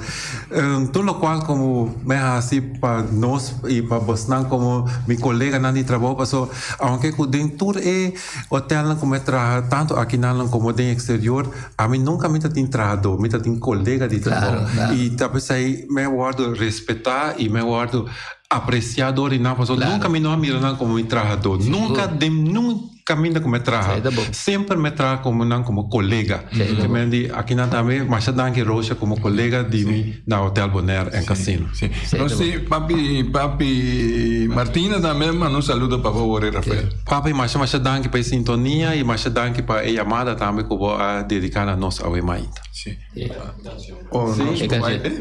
Todo lo qual como me assim para nós e para você como meu colega de trabalho passou, aunque que dentro hotel como trabalha tanto aqui como no exterior, a mim nunca me tem trabalhado, me tem colega de trabalho. E talvez aí me guardo respeitar e me guardo apreciador e não passou. Nunca me não miro como um trabalhador. Nunca me como trabalho. Sempre me trago como colega. Que me diz aqui também, mas danke Rocha como colega de mim na Hotel Bonaire em Cassino. Sim. Papi Martina também manda um saludo para você, Rafael. Papi, mas danke para a sintonia e mas danke para a chamada também que vou dedicar a nós ao Emaíta. Sim.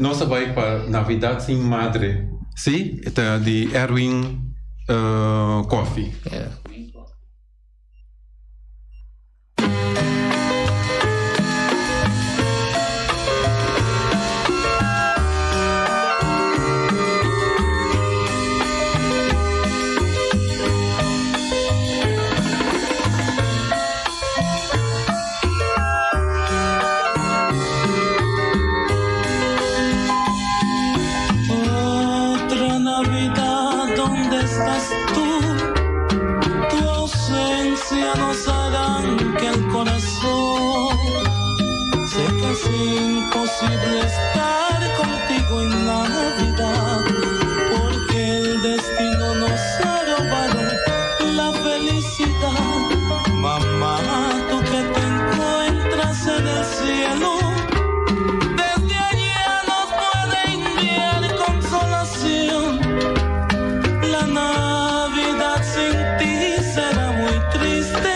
Nós vai para Navidad Sin Madre. Sim, de Erwin Coffee. Imposible estar contigo en Navidad, porque el destino nos ha robado la felicidad. Mamá, tú que te encuentras en el cielo, desde allá nos puede enviar consolación. La Navidad sin ti será muy triste.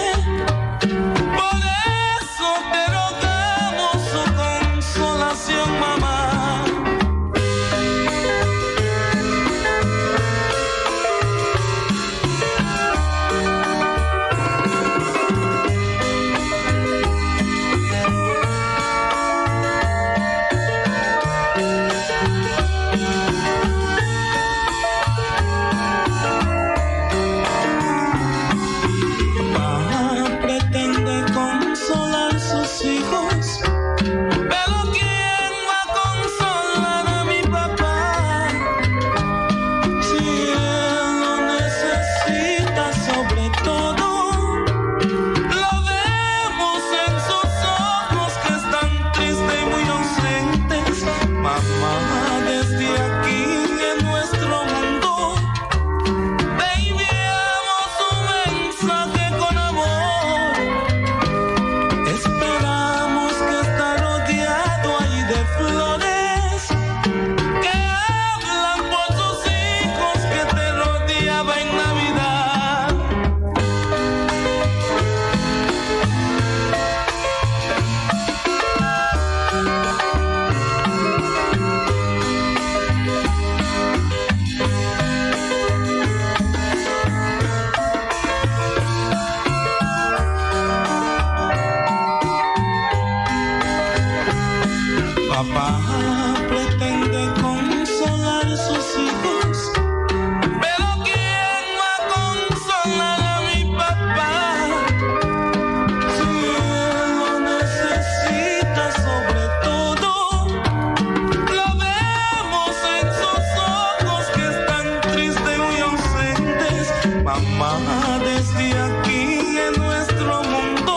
Mamá, desde aquí en nuestro mundo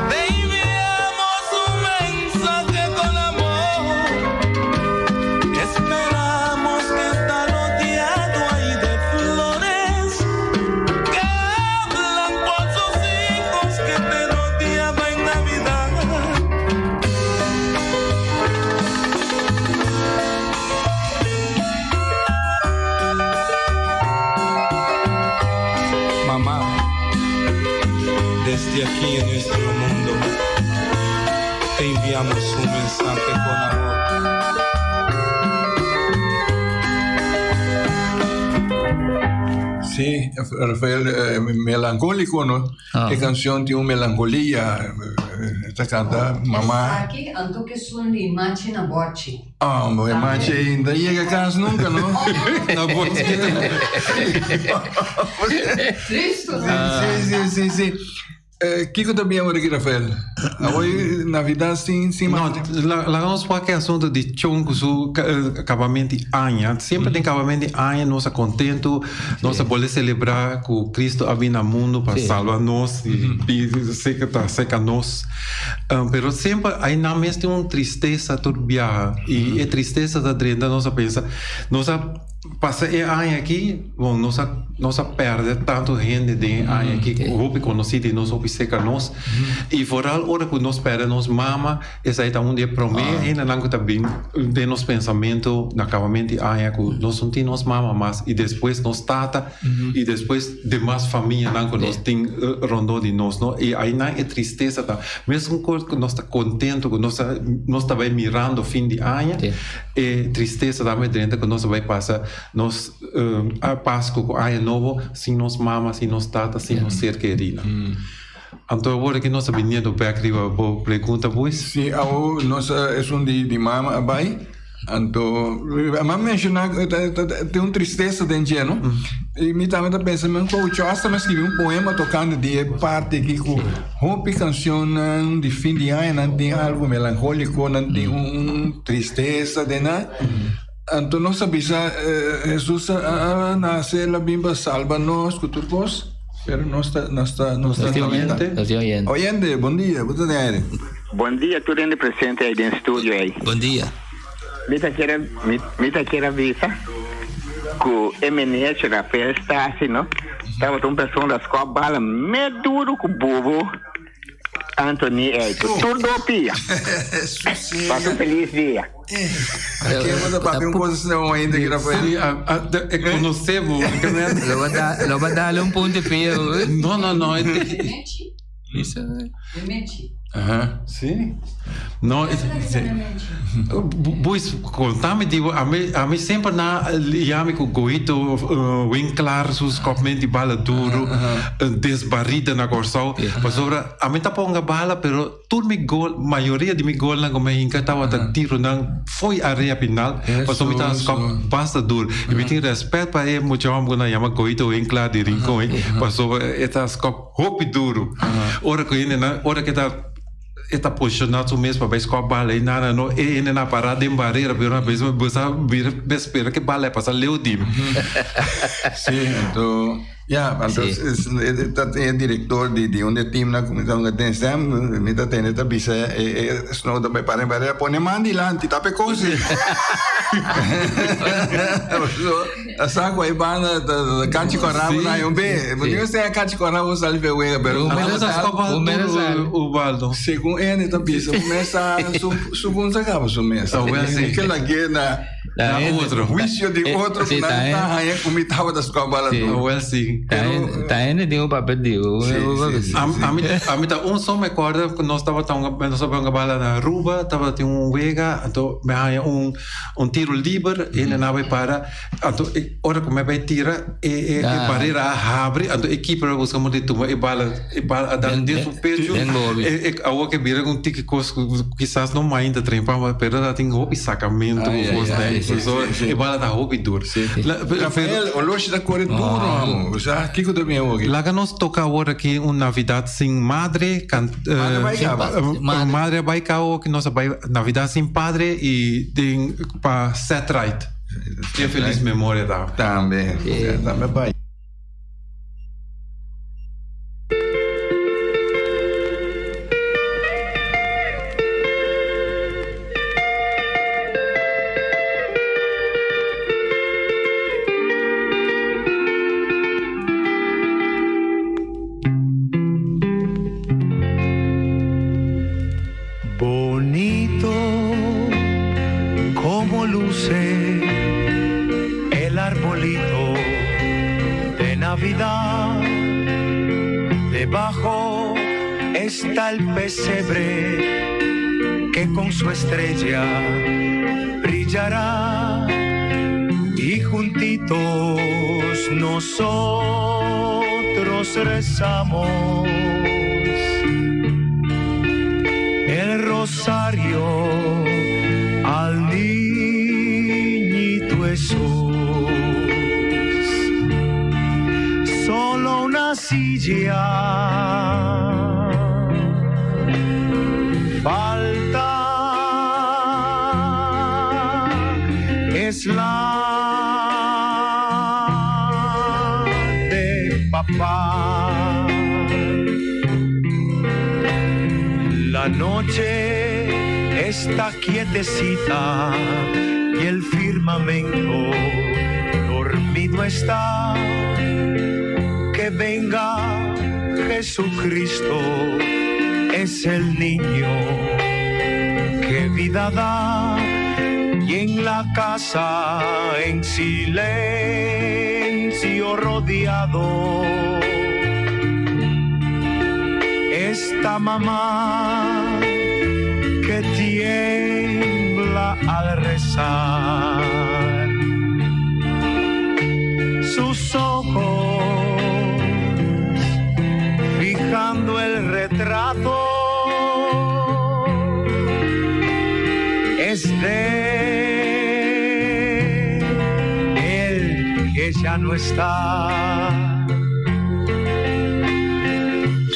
te enviamos un mensaje con amor. Esperamos que está rodeado ahí de flores que hablan por sus hijos que te rodeaban en Navidad. Mamá, desde aquí en nuestro mundo te enviamos un mensaje con amor. Sí, Rafael, melancólico, ¿no? ¿Qué canción tiene una melancolía? Esta canta, mamá. Aqui, anto que sun li machi na bote. Ah, mas ainda chega a casa nunca, não? Na Cristo, Sim. Kiko também é aqui, Rafael. Hoje, Navidad, sim. Não, lá vamos para aquele assunto de chongo, acabamento de ano. Sempre tem acabamento de ano, nós contento, nós podemos celebrar que Cristo veio no mundo para salvar nós e seca nós. Pero sempre aí na mesma tem uma tristeza turbia e a tristeza da dentro nós pensa, nós passa e ano aqui, bom, nós perde tanto gente de ano aqui, roupa conhecida e nós roupa seca nós e fora hora que nós perde nós mama, essa aí tá um dia promete ainda não que tá bem de nos pensamento na acabamento de ano que nós não tem nós mama mas e depois nós tata e depois demais família não que nós tem rondou de nós, não? E aí não é tristeza tá, mesmo que nós tá contento que nós tá vai mirando o fim de ano e tristeza também dentro que nós vai passar nós a Páscoa com ano novo sem nós mama, sem nós tata, sem nós ser querida. Então agora que nós vinha do Becri a pergunta pois? Sim, nós é de mama abai. Então, a mãe mencionou tem uma tristeza dentro, não? E me também tá pensando que o Chosta me escreveu um poema tocando de parte aqui com roupa canção de fim de ano, não tem algo melancólico, não tem uma tristeza, né? Então nós sabemos Jesus nasce na Bíblia salva nós, que tudo pois. Pero no está oyente, bom dia, bom dia, tudo indo presente aí dentro do estúdio aí. Bom dia. Mita queira visa que o MNH na festa, assim, não? Estava uma pessoa da escola, bala, me duro com o bobo, Anthony, tudo pia. Passa um feliz dia. Aqui eu vou dar uma posição ainda aqui, Rafael. É conhecemos. Lo va a darle un punto de pie. Não. Isso. Sim. Não, pois contame digo a mim sempre na liame com goito winklar sus copment de bala duro desbarrida na corsal mas ora a mim tá ponga bala pero tudo me gol maioria de me gol na como inca tava tá tiro não foi a area final mas o me tá scop passa duro e me tem respeito para ele muito amo na chama goito winklar de rincão mas o eta scop hopi duro ora que ele na ora que tá está posicionado mesmo para escoar bala e nada não e na parada em barreira pero na vez você espera que bala passa leu dim sim então é diretor de um time na comissão de atenção me tá tendo essa bisa senão também para barreira põe mandi lá tá pe coisa a saco aí bana da canti corravo na um be porque você é canti corravo salve o pero o baldo segundo ele tá bisa começa segundo acaba começa que lá que na outro juízo de outro na aí comitava das cobalas well sim Taene tem um papel de a mim tá só me acorda que nós tava uma bala na rua tava tem vega então me há tiro livre e ele não vai para então hora que me vai tirar e barreira abre então equipe para buscar muito tuma e bala a dar dentro do peito e a outra que vira com tique coisa quizás não mais ainda trempa mas pero tem roupa sacamento e bala da roupa duro Rafael o loja da cor duro já que também hoje lá que nós toca agora aqui uma Navidad sem madre madre vai cá que nós vai Navidad sem padre e tem para set right. Tenha feliz memória da. Também vai. Navidad, debajo está el pesebre que con su estrella brillará y juntitos nosotros rezamos el rosario al niñito Jesús. Solo una silla falta, es la de papá. La noche está quietecita y el firmamento dormido está. Que venga Jesucristo, es el niño que vida da, y en la casa en silencio rodeado esta mamá que tiembla al rezar. Sus ojos fijando el retrato es de él que ya no está.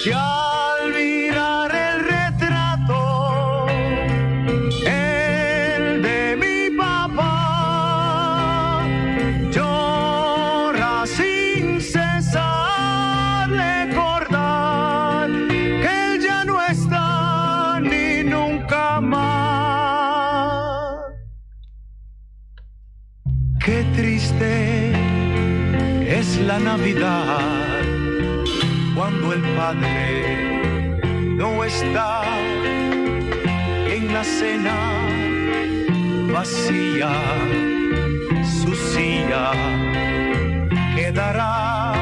Ya al mirar el retrato, el de mi papá, llora sin cesar, recordar que él ya no está ni nunca más. Qué triste es la Navidad cuando el Padre no está, en la cena vacía su silla quedará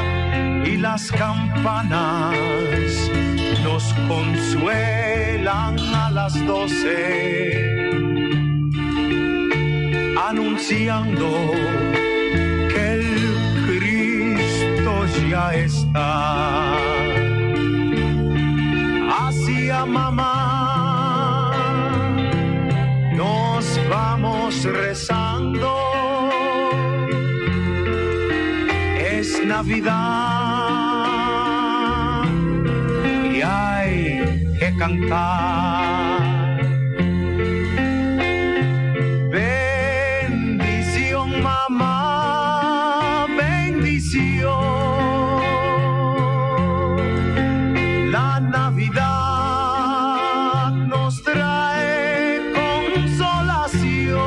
y las campanas nos consuelan a las 12 anunciando que el Cristo ya está. Hacia mamá nos vamos rezando, es Navidad y hay que cantar. Bendición mamá, bendición. La Navidad nos trae consolación.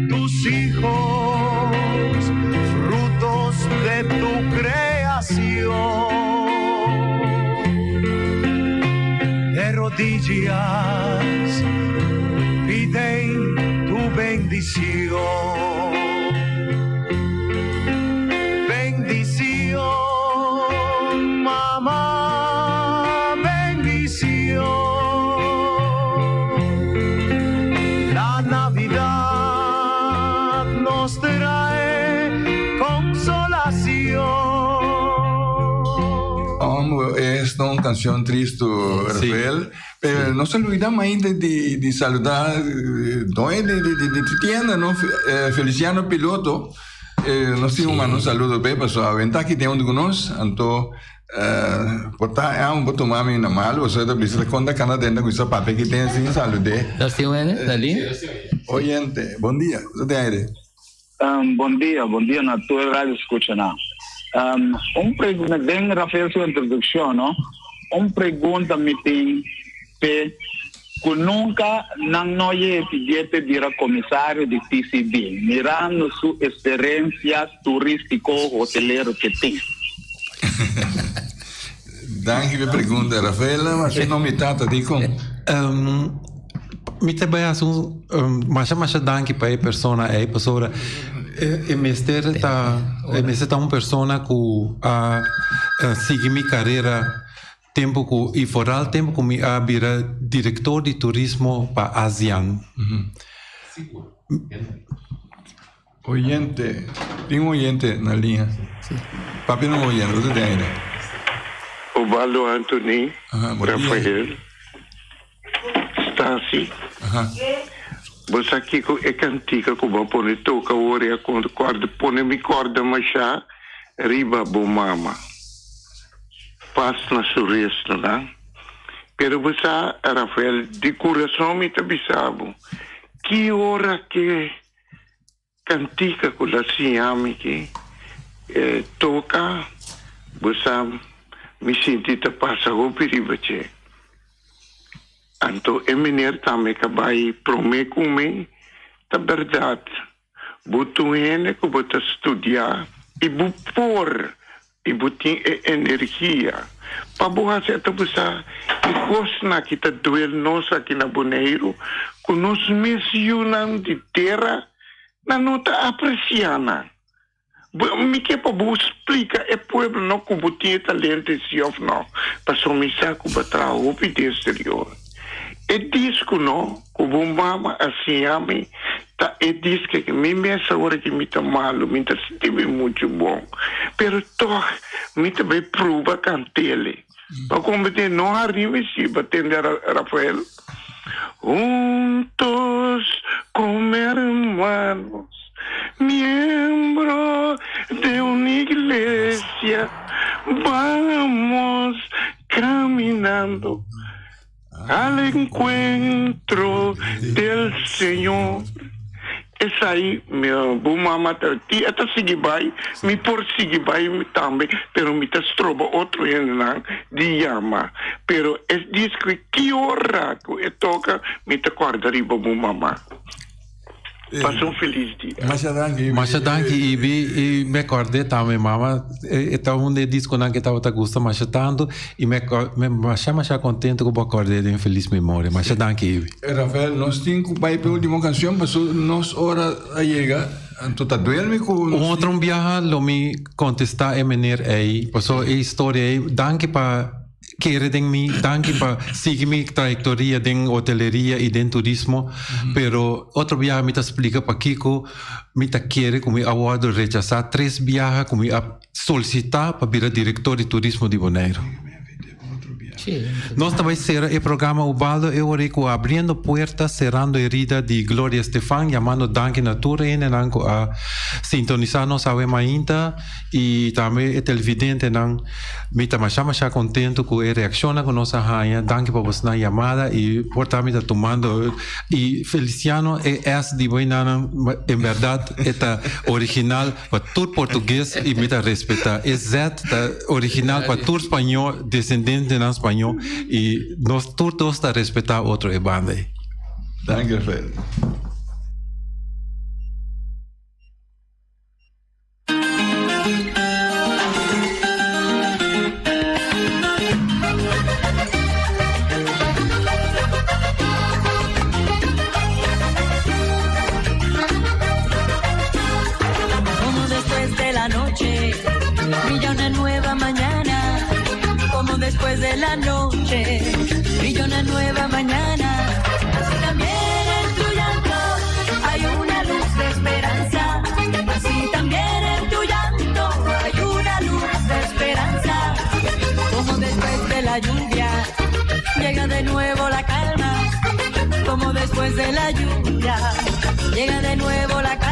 Tus hijos, frutos de tu creación, de rodillas piden tu bendición. Bendición, mamá, bendición. La Navidad nos trae consolación. Esta é uma canção triste, Rafael. Não se olvidamos ainda de saludar dono de tienda, não? Feliciano Piloto. Nós tínhamos um saludo bem, pessoal. Vem aqui tem um de nós, então botar um boto mami na mala, você deve se contar canadena com esse papel que tem assim, salude. Nós temos ali. Oyente, bom dia. Você tem aire? Bom dia na tua rádio escuta na. Pergunta bem, Rafael, sua introdução, não? Pergunta me tem que nunca não é pedido de comissário de TCB, mirando sua experiência turístico-hoteleiro que tem. Danke pela pergunta, Rafael, mas não me trata de como. Mi te baya mas danke para a pessoa Mister está uma pessoa que sigue minha carreira tempo que e fora tempo que me vira diretor de turismo para ASEAN. Oyente, tem oyente na linha. Papi não oyente, você tem ainda. Ovaldo Anthony, Rafael, Stasi. Você aqui é cantica que vai pôr toca ora quando corda põe me corda machá riba bomama. Passa na suresta, né? Pero você Rafael de coração me tabisabo. Que hora que cantica com a siame que toca você me senti te passa o perigo che. Anto emener também que vai prometer comigo, tá verdade. Boto ene que boto estudar e boto por e boto energia. Para boa certa pessoa, e gosta que tá doer nós aqui na Bonaire, que nós mencionamos de terra, na nota apreciana. Me que para você explicar é povo não que botinha talento se ou não, para somisar que batra o pide exterior. É disco não, que o mama assim a mim, tá é disco que me essa hora que me tá malo, me tá sentindo muito bom, pero toch me também prova cantele. Para combater não arriba se batendo Rafael. Juntos como hermanos, miembro de una iglesia, vamos caminando al encuentro del Señor. Essa aí, meu buma matar, esta sigue vai, me por sigue vai também, pero me te troba outro ainda de yama, pero es diz que hora que toca me te corda riba buma. Passa feliz dia. Mas danke e me acordei também, mama. Então de disco não que estava gosta mais tanto e me chama contente que eu acordei de feliz memória. Mas danke. Rafael, nós temos que ir para a última canção, mas nós hora a chegar. Então tá doendo com outro viaje, lo me contestar é menor aí. Passou a história aí. Danke para querer de mim, danke para seguir minha trajetória em hoteleria e em turismo, pero outro viaje me explica para Kiko, me quer como aguardo rechazar 3 viajes como solicitar para virar diretor de turismo de Bonaire. Nós também será o programa Ubaldo Eurico abrindo portas, cerrando herida de Gloria Estefan, chamando Danke Natura e nanco a sintonizar nossa ainda e também o televidente não me também chama contento com a reação com nossa rainha. Danke para você na chamada e por também tá tomando e Feliciano é de boina em verdade é original para todo português e me tá respeitar. É Zet original para todo espanhol descendente de espanhol. E nós todos estamos a respeitar outro banda. Danke, Rafael. Como después de la noche brilla una nueva mañana. Como después de la noche brilla una nueva mañana, así también en tu llanto hay una luz de esperanza, así también en tu llanto hay una luz de esperanza. Como después de la lluvia llega de nuevo la calma, como después de la lluvia llega de nuevo la calma.